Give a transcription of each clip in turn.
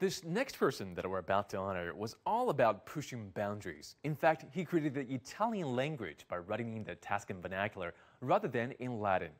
This next person that we're about to honor was all about pushing boundaries. In fact, he created the Italian language by writing in the Tuscan vernacular rather than in Latin.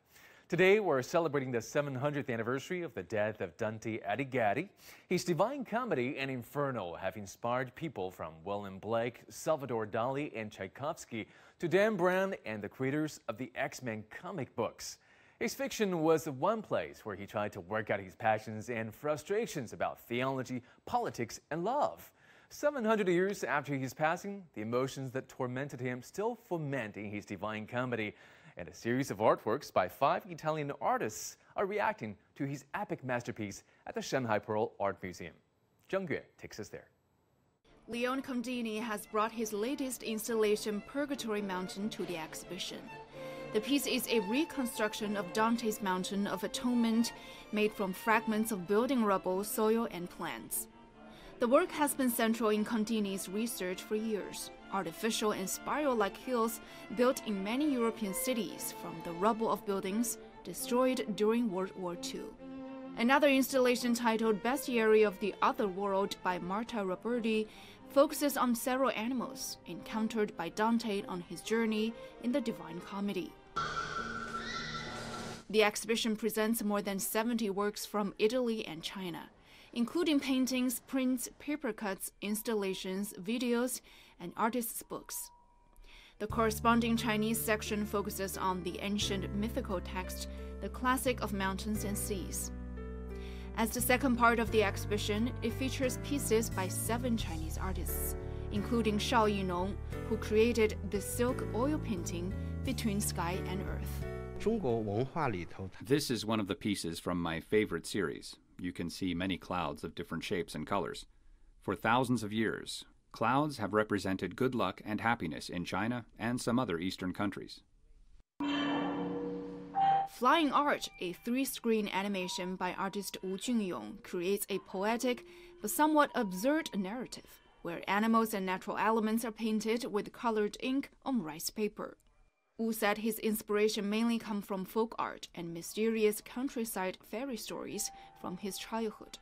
Today, we're celebrating the 700th anniversary of the death of Dante Alighieri. His Divine Comedy and Inferno have inspired people from William Blake, Salvador Dali, and Tchaikovsky to Dan Brown and the creators of the X-Men comic books. His fiction was one place where he tried to work out his passions and frustrations about theology, politics, and love. 700 years after his passing, the emotions that tormented him still foment in his Divine Comedy, and a series of artworks by 5 Italian artists are reacting to his epic masterpiece at the Shanghai Pearl Art Museum. Zheng Yue takes us there. Leone Condini has brought his latest installation, Purgatory Mountain, to the exhibition. The piece is a reconstruction of Dante's Mountain of Atonement, made from fragments of building rubble, soil, and plants. The work has been central in Condini's research for years. Artificial and spiral-like hills built in many European cities from the rubble of buildings destroyed during World War II. Another installation titled Bestiary of the Other World by Marta Roberti focuses on several animals encountered by Dante on his journey in the Divine Comedy. The exhibition presents more than 70 works from Italy and China, including paintings, prints, paper cuts, installations, videos, and artists' books. The corresponding Chinese section focuses on the ancient mythical text, the classic of mountains and seas. As the second part of the exhibition, it features pieces by 7 Chinese artists, including Shao Yinong, who created the silk oil painting between sky and earth. This is one of the pieces from my favorite series. You can see many clouds of different shapes and colors. For thousands of years, clouds have represented good luck and happiness in China and some other Eastern countries. Flying Art, a 3-screen animation by artist Wu Junyong, creates a poetic but somewhat absurd narrative, where animals and natural elements are painted with colored ink on rice paper. Wu said his inspiration mainly comes from folk art and mysterious countryside fairy stories from his childhood.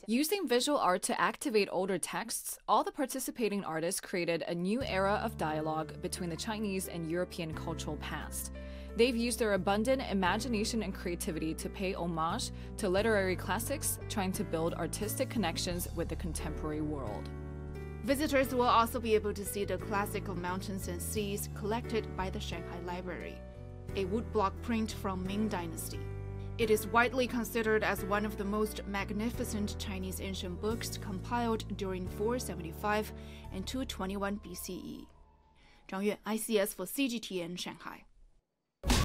Using visual art to activate older texts, all the participating artists created a new era of dialogue between the Chinese and European cultural past. They've used their abundant imagination and creativity to pay homage to literary classics, trying to build artistic connections with the contemporary world. Visitors will also be able to see the classic of mountains and seas collected by the Shanghai Library, a woodblock print from Ming Dynasty. It is widely considered as one of the most magnificent Chinese ancient books compiled during 475 and 221 BCE. Zhang Yue, ICS for CGTN, Shanghai.